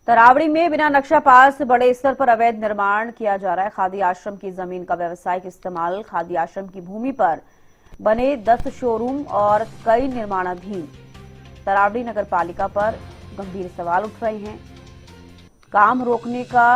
तरावड़ी में बिना नक्शा पास बड़े स्तर पर अवैध निर्माण किया जा रहा है। खादी आश्रम की जमीन का व्यावसायिक इस्तेमाल, खादी आश्रम की भूमि पर बने 10 शोरूम और कई निर्माणाधीन। तरावड़ी नगर पालिका पर गंभीर सवाल उठ रहे हैं। काम रोकने का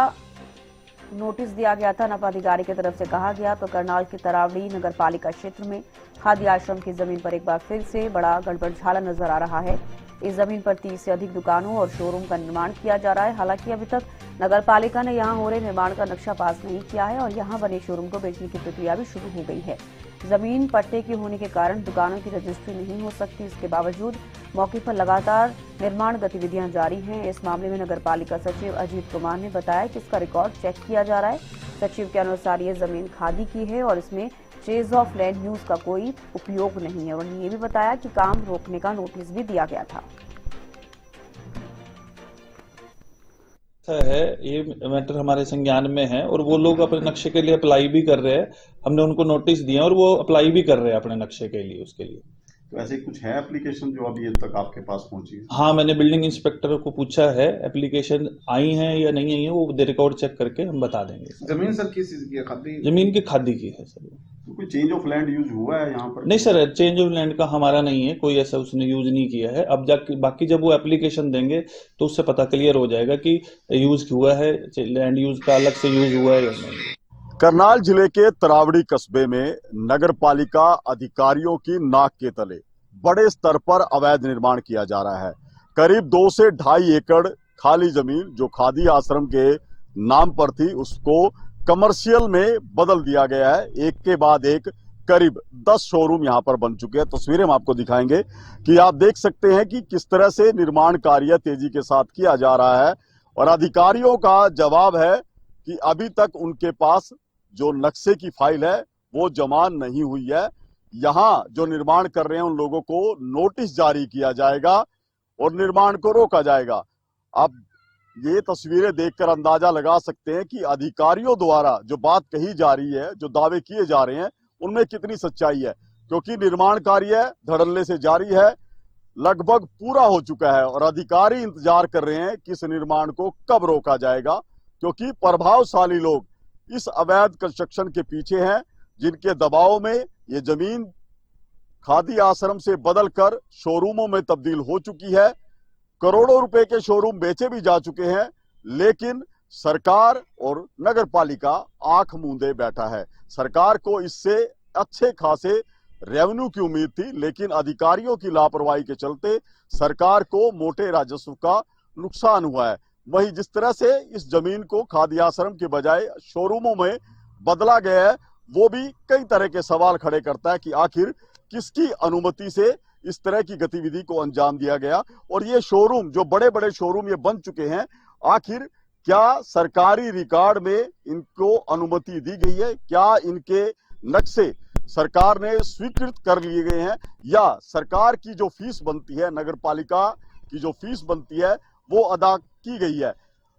नोटिस दिया गया था, नपा अधिकारी की तरफ से कहा गया तो करनाल के तरावड़ी नगर पालिका क्षेत्र में खादी आश्रम की जमीन पर एक बार फिर से बड़ा गड़बड़झाला नजर आ रहा है। इस जमीन पर 30 से अधिक दुकानों और शोरूम का निर्माण किया जा रहा है। हालांकि अभी तक नगर पालिका ने यहां हो रहे निर्माण का नक्शा पास नहीं किया है और यहां बने शोरूम को बेचने की प्रक्रिया भी शुरू हो गई है। जमीन पट्टे की होने के कारण दुकानों की रजिस्ट्री नहीं हो सकती। इसके बावजूद मौके पर लगातार निर्माण गतिविधियां जारी हैं। इस मामले में नगर पालिका सचिव अजीत कुमार ने बताया कि इसका रिकॉर्ड चेक किया जा रहा है। सचिव के अनुसार ये जमीन खादी की है और इसमें चेज ऑफ लैंड यूज का कोई उपयोग नहीं है। उन्होंने ये भी बताया कि काम रोकने का नोटिस भी दिया गया था। है ये मैटर हमारे संज्ञान में है और वो लोग अपने नक्शे के लिए अप्लाई भी कर रहे हैं। हमने उनको नोटिस दिए और वो अप्लाई भी कर रहे हैं अपने नक्शे के लिए, उसके लिए। तो ऐसे कुछ है एप्लीकेशन जो अभी तक आपके पास पहुंची है? हाँ, मैंने बिल्डिंग इंस्पेक्टर को पूछा है, एप्लीकेशन आई है या नहीं आई है, वो रिकॉर्ड चेक करके हम बता देंगे। जमीन सर किस चीज की है? खादी जमीन की खादी की है सर। तो कोई चेंज ऑफ लैंड यूज हुआ है यहाँ पर? नहीं सर, चेंज ऑफ लैंड का हमारा नहीं है, कोई ऐसा उसने यूज नहीं किया है। अब जाके बाकी जब वो एप्लीकेशन देंगे तो उससे पता क्लियर हो जाएगा कि यूज हुआ है, लैंड यूज का अलग से यूज हुआ है या नहीं। करनाल जिले के तरावड़ी कस्बे में नगर पालिका अधिकारियों की नाक के तले बड़े स्तर पर अवैध निर्माण किया जा रहा है। करीब 2 से 2.5 एकड़ खाली जमीन जो खादी आश्रम के नाम पर थी उसको कमर्शियल में बदल दिया गया है। एक के बाद एक करीब 10 शोरूम यहां पर बन चुके हैं। तस्वीरें हम आपको दिखाएंगे कि आप देख सकते हैं कि किस तरह से निर्माण कार्य तेजी के साथ किया जा रहा है और अधिकारियों का जवाब है कि अभी तक उनके पास जो नक्शे की फाइल है वो जमा नहीं हुई है। यहां जो निर्माण कर रहे हैं उन लोगों को नोटिस जारी किया जाएगा और निर्माण को रोका जाएगा। आप ये तस्वीरें देखकर अंदाजा लगा सकते हैं कि अधिकारियों द्वारा जो बात कही जा रही है, जो दावे किए जा रहे हैं, उनमें कितनी सच्चाई है, क्योंकि निर्माण कार्य धड़ल्ले से जारी है, लगभग पूरा हो चुका है और अधिकारी इंतजार कर रहे हैं कि इस निर्माण को कब रोका जाएगा, क्योंकि प्रभावशाली लोग इस अवैध कंस्ट्रक्शन के पीछे हैं, जिनके दबाव में ये जमीन खादी आश्रम से बदलकर शोरूमों में तब्दील हो चुकी है। करोड़ों रुपए के शोरूम बेचे भी जा चुके हैं, लेकिन सरकार और नगर पालिका आंख मूंदे बैठा है। सरकार को इससे अच्छे खासे रेवेन्यू की उम्मीद थी, लेकिन अधिकारियों की लापरवाही के चलते सरकार को मोटे राजस्व का नुकसान हुआ है। वहीं जिस तरह से इस जमीन को खादी आश्रम के बजाय शोरूमों में बदला गया है, वो भी कई तरह के सवाल खड़े करता है कि आखिर किसकी अनुमति से इस तरह की गतिविधि को अंजाम दिया गया। और ये शोरूम, जो बड़े बड़े शोरूम ये बन चुके हैं, आखिर क्या सरकारी रिकॉर्ड में इनको अनुमति दी गई है? क्या इनके नक्शे सरकार ने स्वीकृत कर लिए गए हैं, या सरकार की जो फीस बनती है, नगर पालिका की जो फीस बनती है, वो अदा की गई है?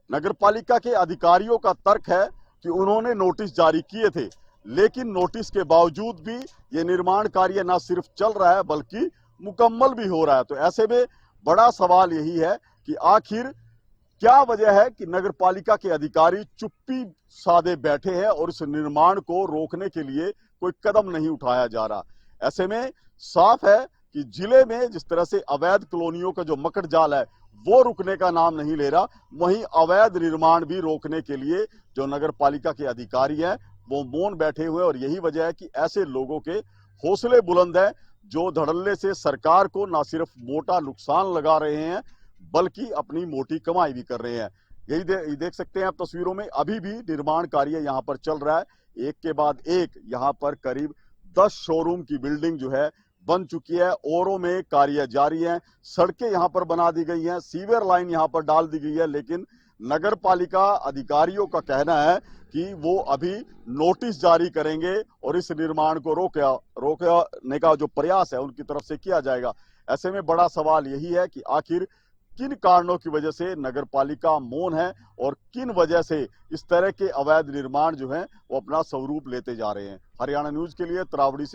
नगर पालिका के अधिकारियों का तर्क है कि उन्होंने नोटिस जारी किए थे, लेकिन नोटिस के बावजूद भी ये निर्माण कार्य न सिर्फ चल रहा है बल्कि मुकम्मल भी हो रहा है। तो ऐसे में बड़ा सवाल यही है कि आखिर क्या वजह है कि नगर पालिका के अधिकारी चुप्पी साधे बैठे हैं और इस निर्माण को रोकने के लिए कोई कदम नहीं उठाया जा रहा। ऐसे में साफ है कि जिले में जिस तरह से अवैध कॉलोनियों का जो मकड़ जाल है वो रुकने का नाम नहीं ले रहा, वहीं अवैध निर्माण भी रोकने के लिए जो नगर पालिका के अधिकारी हैं वो मौन बैठे हुए। और यही वजह है कि ऐसे लोगों के हौसले बुलंद हैं जो धड़ल्ले से सरकार को न सिर्फ मोटा नुकसान लगा रहे हैं बल्कि अपनी मोटी कमाई भी कर रहे हैं। यही देख सकते हैं आप तस्वीरों में, अभी भी निर्माण कार्य यहाँ पर चल रहा है। एक के बाद एक यहाँ पर करीब 10 शोरूम की बिल्डिंग जो है बन चुकी है, औरों में कार्य जारी है। सड़कें यहाँ पर बना दी गई हैं, सीवर लाइन यहाँ पर डाल दी गई है, लेकिन नगर पालिका अधिकारियों का कहना है कि वो अभी नोटिस जारी करेंगे और इस निर्माण को रोकने का जो प्रयास है उनकी तरफ से किया जाएगा। ऐसे में बड़ा सवाल यही है कि आखिर किन कारणों की वजह से नगर पालिका मौन है और किन वजह से इस तरह के अवैध निर्माण जो हैं वो अपना स्वरूप लेते जा रहे हैं। हरियाणा न्यूज के लिए तरावड़ी से